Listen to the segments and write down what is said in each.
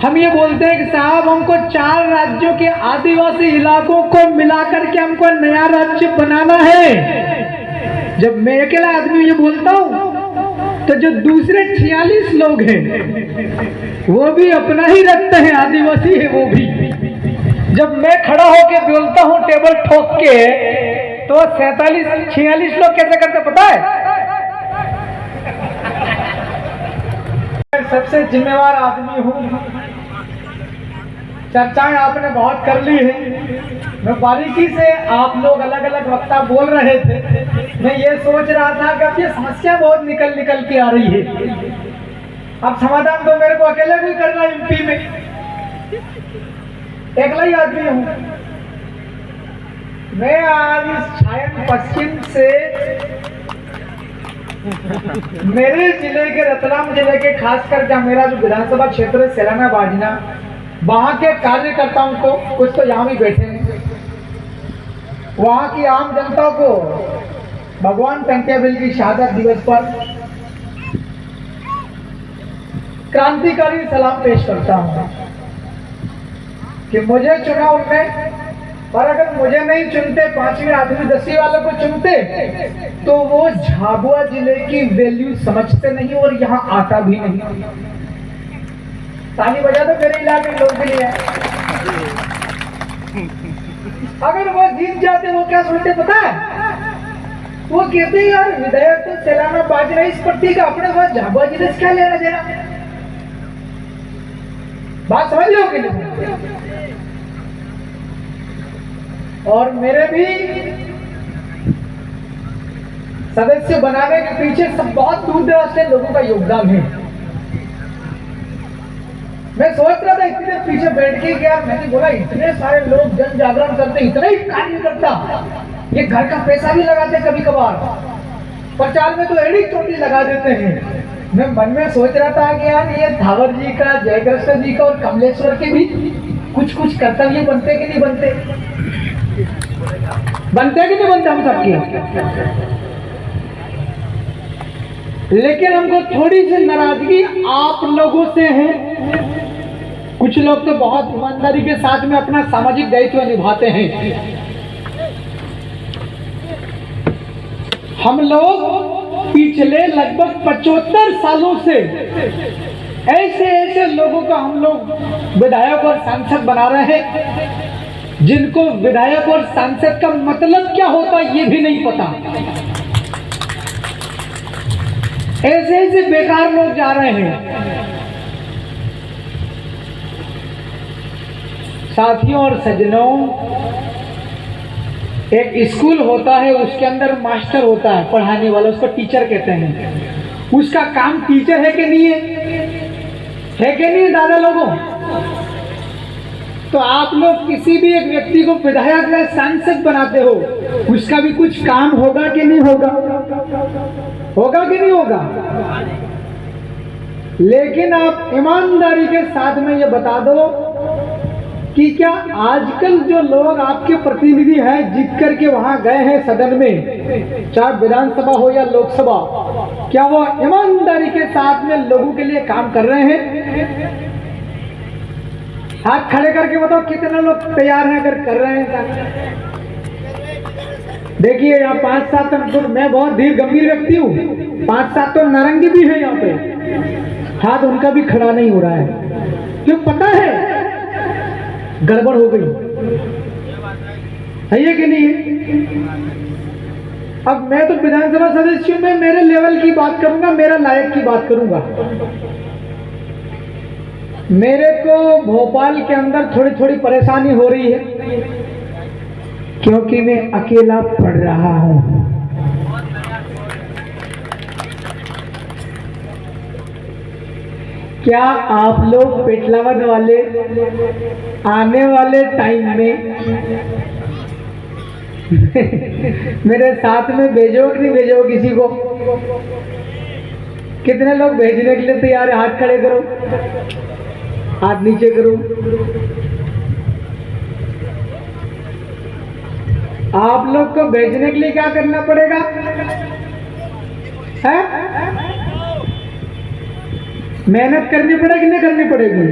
हम ये बोलते हैं कि साहब हमको 4 राज्यों के आदिवासी इलाकों को मिलाकर के हमको नया राज्य बनाना है। जब मैं अकेला आदमी ये बोलता हूँ तो जो दूसरे 46 लोग हैं वो भी अपना ही रखते हैं, आदिवासी है वो भी। जब मैं खड़ा होके बोलता हूँ टेबल ठोक के तो 46 लोग कैसे करते पता है? मैं सबसे जिम्मेवार आदमी हूँ। चर्चाएं आपने बहुत कर ली है, मैं बारीकी से आप लोग अलग अलग वक्ता बोल रहे थे। मैं ये सोच रहा था कि अब ये समस्या बहुत निकल के आ रही है, अब समाधान तो मेरे को अकेले भी करना एमपी में, अकेला ही आदमी हूँ मैं। आज इस छायन पश्चिम से मेरे जिले के रतलाम जिले के खासकर क्या मेरा जो विधानसभा क्षेत्र है सेलाना बाजना, वहां के कार्यकर्ताओं को, कुछ तो यहाँ भी बैठे हैं, वहां की आम जनता को भगवान टंट्याबिल की शहादत दिवस पर क्रांतिकारी सलाम पेश करता हूं कि मुझे चुना उनने, और अगर मुझे नहीं चुनते, 5वीं 8वीं 10वीं वालों को चुनते तो वो झाबुआ जिले की वैल्यू समझते नहीं और यहाँ आता भी नहीं। ताली बजा दो मेरे इलाके के लोग के लिए। अगर वो जीत जाते वो क्या सोचते पता है? वो कहते यार विधायक तो सेलाना बाजना इस पट्टी का, अपने पास झाबुआ जिले से क्या लेना देना। बात समझ लो कि नहीं? और मेरे भी सदस्य बनाने के पीछे सब बहुत दूर दराज से लोगों का योगदान है। मैं सोच रहा था इतनी देर पीछे बैठ के क्या, मैंने बोला इतने सारे लोग जन जागरण करते, इतना ही कार्य करता, ये घर का पैसा भी लगाते कभी कभार, प्रचार में तो एड़ी चोटी लगा देते हैं। मैं मन में सोच रहा था कि यार ये धावर जी का, जयकृष्ण जी का और कमलेश्वर के भी कुछ कर्तव्य बनते कि नहीं बनते, बनते कि नहीं बनते हम सबके। लेकिन हमको थोड़ी सी नाराजगी आप लोगों से है। कुछ लोग तो बहुत ईमानदारी के साथ में अपना सामाजिक दायित्व निभाते हैं। हम लोग पिछले लगभग 75 सालों से ऐसे लोगों का हम लोग विधायक और सांसद बना रहे हैं जिनको विधायक और सांसद का मतलब क्या होता है ये भी नहीं पता। ऐसे बेकार लोग जा रहे हैं। साथियों और सज्जनों, एक स्कूल होता है, उसके अंदर मास्टर होता है पढ़ाने वाला, उसको टीचर कहते हैं। उसका काम टीचर है कि नहीं है कि नहीं दादा लोगों? तो आप लोग किसी भी एक व्यक्ति को विधायक या सांसद बनाते हो, उसका भी कुछ काम होगा कि नहीं होगा? होगा कि नहीं होगा? लेकिन आप ईमानदारी के साथ में ये बता दो कि क्या आजकल जो लोग आपके प्रतिनिधि हैं जीत करके वहां गए हैं सदन में, चाहे विधानसभा हो या लोकसभा, क्या वो ईमानदारी के साथ में लोगों के लिए काम कर रहे हैं? हाथ खड़े करके बताओ कितने लोग तैयार हैं अगर कर रहे हैं? देखिए यहाँ 5-7 तो मैं बहुत धीर गंभीर व्यक्ति हूँ, 5-7 तो नारंगी भी है यहाँ पे, हाथ उनका भी खड़ा नहीं हो रहा है। क्यों पता है? गड़बड़ हो गई है ये कि नहीं है? अब मैं तो विधानसभा सदस्य में मेरे लेवल की बात करूंगा, मेरा लायक की बात करूंगा। मेरे को भोपाल के अंदर थोड़ी परेशानी हो रही है क्योंकि मैं अकेला पढ़ रहा हूं। क्या आप लोग पेटलावन वाले आने वाले टाइम में मेरे साथ में भेजो कि नहीं भेजो किसी को? कितने लोग भेजने के लिए तैयार है? हाथ खड़े करो, हाथ नीचे करो। आप लोग को भेजने के लिए क्या करना पड़ेगा? है मेहनत करनी पड़ेगी नहीं करनी पड़ेगी?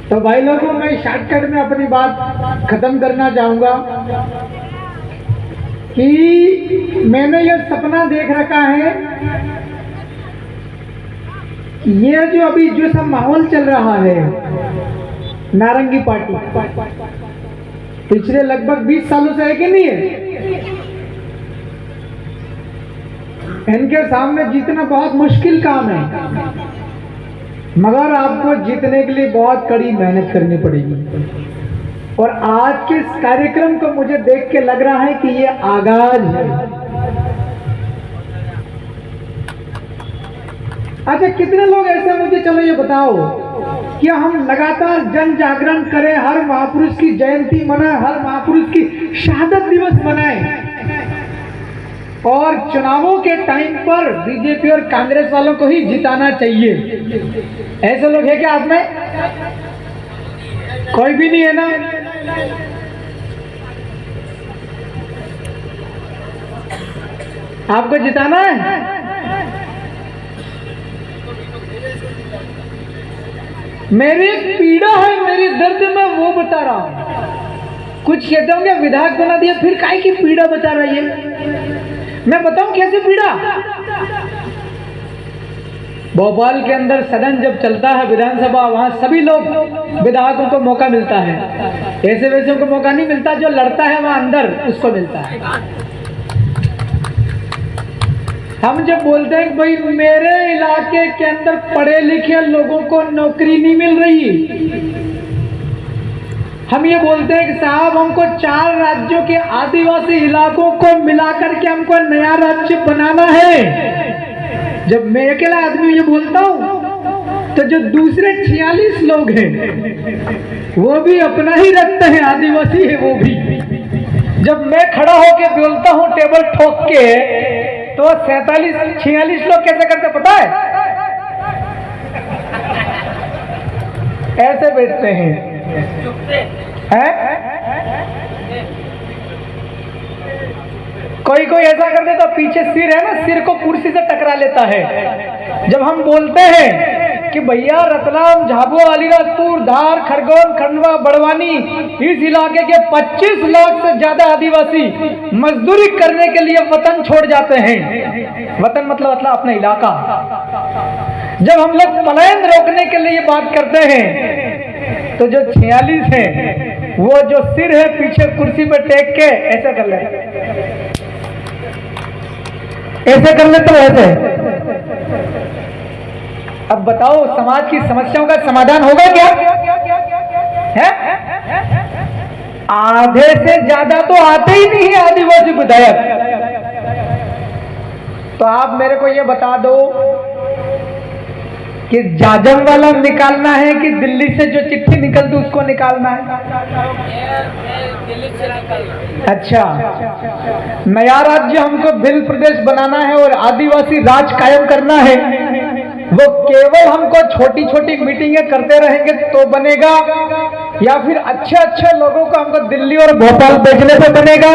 तो भाई लोगों, मैं शॉर्टकट में अपनी बात खत्म करना चाहूंगा कि मैंने ये सपना देख रखा है, ये जो अभी जो सब माहौल चल रहा है, नारंगी पार्टी पिछले लगभग 20 सालों से है कि नहीं है, इनके सामने जीतना बहुत मुश्किल काम है, मगर आपको जीतने के लिए बहुत कड़ी मेहनत करनी पड़ेगी। और आज के इस कार्यक्रम को मुझे देख के लग रहा है कि ये आगाज है। अच्छा, कितने लोग ऐसे, मुझे चलो ये बताओ कि हम लगातार जन जागरण करें, हर महापुरुष की जयंती मनाएं, हर महापुरुष की शहादत दिवस मनाएं, और चुनावों के टाइम पर बीजेपी और कांग्रेस वालों को ही जिताना चाहिए। ऐसे लोग हैं क्या आप में? कोई भी नहीं है ना? आपको जिताना है? मेरी एक पीड़ा है, मेरी दर्द मैं वो बता रहा हूं। कुछ कहते होंगे विधायक बना दिया, फिर काहे की पीड़ा बता रही है? मैं बताऊं कैसे पीड़ा। भोपाल के अंदर सदन जब चलता है, विधानसभा, वहां सभी लोग विधायकों को मौका मिलता है, ऐसे वैसे को मौका नहीं मिलता, जो लड़ता है वहां अंदर उसको मिलता है। हम जब बोलते हैं कि भाई मेरे इलाके के अंदर पढ़े लिखे लोगों को नौकरी नहीं मिल रही, हम ये बोलते हैं कि साहब हमको 4 राज्यों के आदिवासी इलाकों को मिलाकर के हमको नया राज्य बनाना है। जब मैं अकेला आदमी ये बोलता हूं, तो जो दूसरे 46 लोग हैं वो भी अपना ही रखते हैं, आदिवासी है वो भी। जब मैं खड़ा होके बोलता हूं टेबल ठोक के, तो 46 लोग कैसे करते पता है? ऐसे बैठते हैं। कोई कोई ऐसा कर देता, पीछे सिर है ना, सिर को कुर्सी से टकरा लेता है। जब हम बोलते हैं कि भैया रतलाम, झाबुआ, अलीराजपुर, धार, खरगोन, खंडवा, बड़वानी, इस इलाके के 25 लाख से ज्यादा आदिवासी मजदूरी करने के लिए वतन छोड़ जाते हैं। वतन मतलब अपना इलाका। जब हम लोग पलायन रोकने के लिए बात करते हैं, तो जो 46 है वो जो सिर है पीछे कुर्सी पे टेक के ऐसे कर लेते, ऐसे कर लेते ऐसे। अब बताओ समाज की समस्याओं का समाधान होगा क्या? है? आधे से ज्यादा तो आते ही नहीं है आदिवासी विधायक। तो आप मेरे को ये बता दो कि जाजम वाला निकालना है कि दिल्ली से जो चिट्ठी निकलती उसको निकालना है? अच्छा, नया राज्य हमको भिल प्रदेश बनाना है और आदिवासी राज कायम करना है। वो केवल हमको छोटी छोटी मीटिंगें करते रहेंगे तो बनेगा, या फिर अच्छे अच्छे लोगों को हमको दिल्ली और भोपाल भेजने पे बनेगा?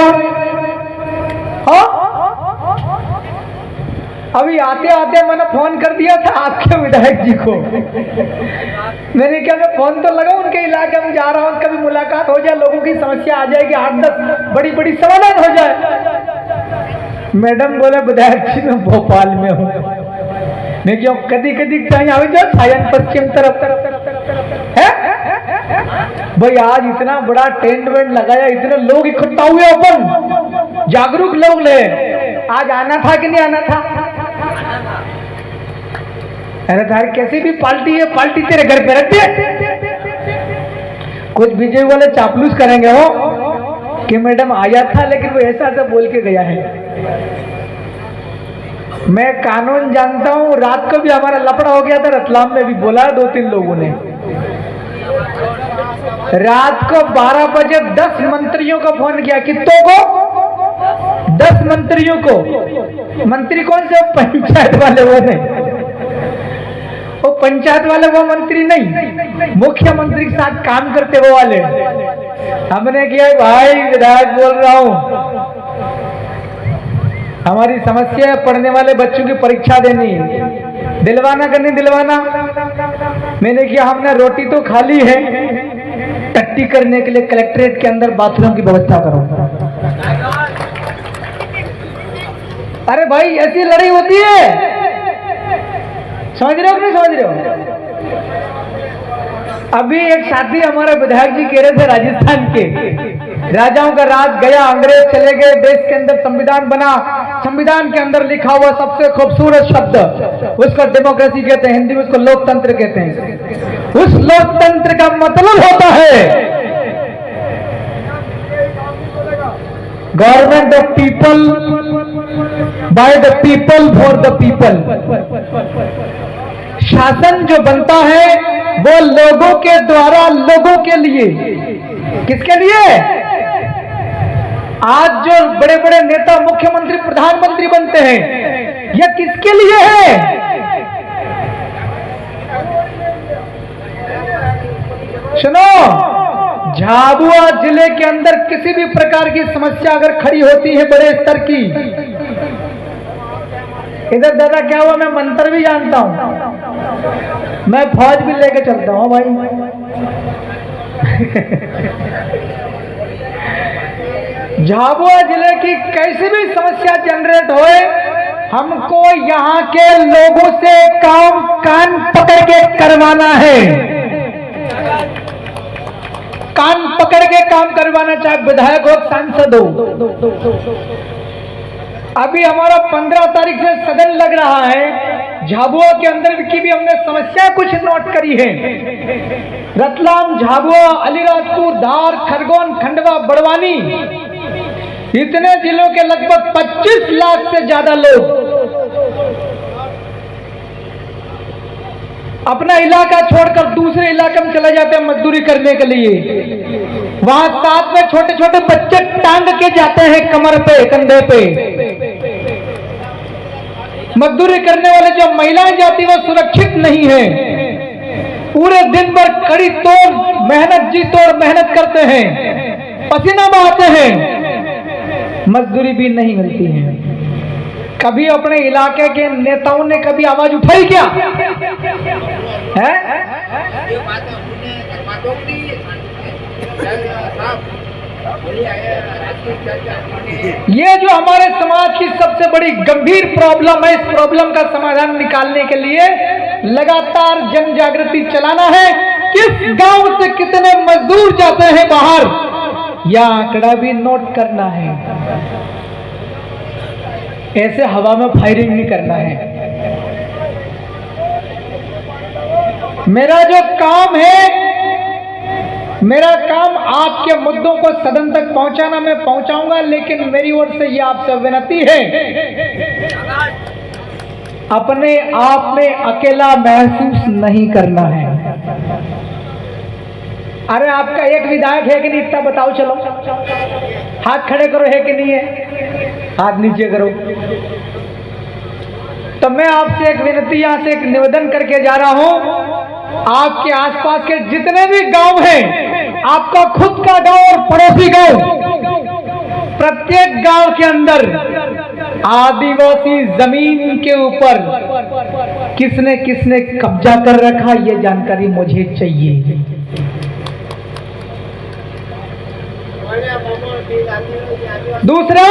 हाँ, अभी आते आते मैंने फोन कर दिया था आपके विधायक जी को। मैंने क्या, मैं फोन तो लगाऊं, उनके इलाके में जा रहा हूं, कभी मुलाकात हो जाए, लोगों की समस्या आ जाएगी, 8-10 बड़ी बड़ी समाधान हो जाए। मैडम बोले विधायक जी मैं भोपाल में हूँ। मैं क्यों, कदी कदी चाहिए आ जाओ सायन पश्चिम तरफ है भाई। आज इतना बड़ा टेंट वेंट लगाया, इतने लोग इकट्ठा हुए, अपन जागरूक लोग ले, आज आना था कि नहीं आना था? अरे तार कैसी भी पार्टी है, पार्टी तेरे घर पे रख दे। कुछ बीजेपी वाले चापलूस करेंगे हो कि मैडम आया था लेकिन वो ऐसा ऐसा बोल के गया है। मैं कानून जानता हूं, रात को भी हमारा लफड़ा हो गया था रतलाम में भी, बोला 2-3 लोगों ने। रात को 12 बजे 10 मंत्रियों को फोन किया, कितनों को? 10 मंत्रियों को। मंत्री कौन से? पंचायत वाले वो नहीं, वो पंचायत वाले वो मंत्री नहीं, मुख्यमंत्री के साथ काम करते वो वाले। हमने किया, भाई विधायक बोल रहा हूं, हमारी समस्या है पढ़ने वाले बच्चों की परीक्षा देनी, दिलवाना कि नहीं दिलवाना? मैंने किया हमने रोटी तो खा ली है, टट्टी करने के लिए कलेक्ट्रेट के अंदर बाथरूम की व्यवस्था करो। अरे भाई ऐसी लड़ाई होती है, समझ रहे हो कि नहीं समझ रहे हो? अभी एक साथी हमारे विधायक जी कह रहे थे राजस्थान के, राजाओं का राज गया, अंग्रेज चले गए, देश के अंदर संविधान बना, संविधान के अंदर लिखा हुआ सबसे खूबसूरत शब्द उसको डेमोक्रेसी कहते हैं, हिंदी में उसको लोकतंत्र कहते हैं। उस लोकतंत्र का मतलब होता है government of people, by the people, for the people. शासन जो बनता है वो लोगों के द्वारा, लोगों के लिए। किसके लिए? आज जो बड़े बड़े नेता, मुख्यमंत्री, प्रधानमंत्री बनते हैं, यह किसके लिए है? सुनो, झाबुआ जिले के अंदर किसी भी प्रकार की समस्या अगर खड़ी होती है बड़े स्तर की, इधर दादा क्या हुआ, मैं मंत्र भी जानता हूं, मैं फौज भी लेके चलता हूं भाई। झाबुआ जिले की कैसी भी समस्या जनरेट होए, हमको यहाँ के लोगों से काम कान पकड़ के करवाना है, कान पकड़ के काम करवाना, चाहे विधायक हो, सांसद हो। अभी हमारा 15 तारीख से सदन लग रहा है, झाबुआ के अंदर की भी हमने समस्या कुछ नोट करी है। रतलाम, झाबुआ, अलीराजपुर, धार, खरगोन, खंडवा, बड़वानी, इतने जिलों के लगभग 25 लाख से ज्यादा लोग अपना इलाका छोड़कर दूसरे इलाके में चले जाते हैं मजदूरी करने के लिए। वहां साथ में छोटे छोटे बच्चे टांग के जाते हैं कमर पे, कंधे पे। मजदूरी करने वाले जो महिलाएं जाती वो सुरक्षित नहीं है, पूरे दिन भर कड़ी तोड़ मेहनत, जी तोड़ मेहनत करते हैं, पसीना बहाते हैं, मजदूरी भी नहीं मिलती है। कभी अपने इलाके के नेताओं ने कभी आवाज उठाई क्या है? ये जो हमारे समाज की सबसे बड़ी गंभीर प्रॉब्लम है, इस प्रॉब्लम का समाधान निकालने के लिए लगातार जन जागृति चलाना है। किस गांव से कितने मजदूर जाते हैं बाहर, यह आंकड़ा भी नोट करना है। ऐसे हवा में फायरिंग नहीं करना है। मेरा जो काम है, मेरा काम आपके मुद्दों को सदन तक पहुंचाना, मैं पहुंचाऊंगा, लेकिन मेरी ओर से यह आपसे विनती है, अपने आप में अकेला महसूस नहीं करना है। अरे आपका एक विधायक है कि नहीं, इतना बताओ, चलो हाथ खड़े करो, है कि नहीं है? हाथ नीचे करो। तो मैं आपसे एक विनती, यहां से एक निवेदन करके जा रहा हूं, आपके आसपास के जितने भी गांव हैं, आपका खुद का गांव और पड़ोसी गांव, प्रत्येक गांव के अंदर आदिवासी जमीन के ऊपर किसने किसने कब्जा कर रखा, ये जानकारी मुझे चाहिए। दूसरा,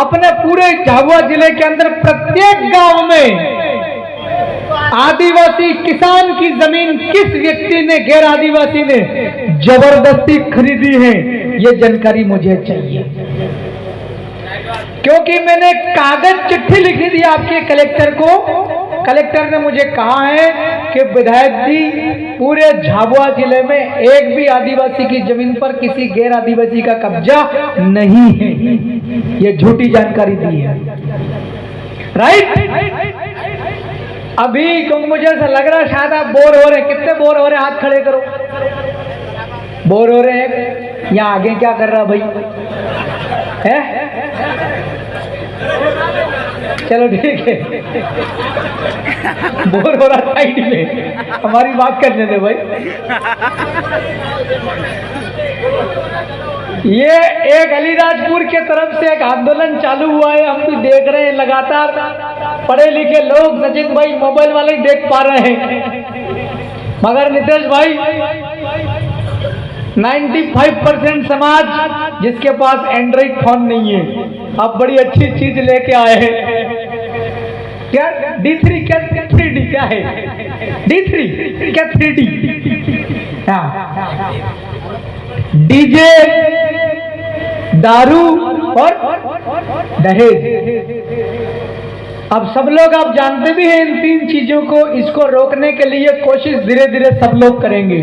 अपने पूरे झाबुआ जिले के अंदर प्रत्येक गांव में आदिवासी किसान की जमीन किस व्यक्ति ने, गैर आदिवासी ने जबरदस्ती खरीदी है, ये जानकारी मुझे चाहिए। क्योंकि मैंने कागज चिट्ठी लिखी थी आपके कलेक्टर को, कलेक्टर ने मुझे कहा है कि विधायक जी, पूरे झाबुआ जिले में एक भी आदिवासी की जमीन पर किसी गैर आदिवासी का कब्जा नहीं है। ये झूठी जानकारी दी है, राइट? अभी क्योंकि मुझे ऐसा लग रहा है शायद आप बोर हो रहे हैं। कितने बोर हो रहे हैं? हाथ खड़े करो। बोर हो रहे हैं? यहाँ आगे क्या कर रहा भाई है? चलो ठीक है, बोर हो रहा साइड में, हमारी बात करने दे भाई। ये एक अलीराजपुर के तरफ से एक आंदोलन चालू हुआ है, हम भी देख रहे हैं लगातार। पढ़े लिखे लोग सचिन भाई मोबाइल वाले ही देख पा रहे हैं, मगर नितेश भाई 95% समाज जिसके पास एंड्रॉइड फोन नहीं है, आप बड़ी अच्छी चीज लेके आए हैं। क्या D3 क्या 3D क्या है? D3 क्या 3D? हाँ, डीजे, दारू और दहेज। अब सब लोग आप जानते भी हैं इन तीन चीजों को, इसको रोकने के लिए कोशिश धीरे धीरे सब लोग करेंगे।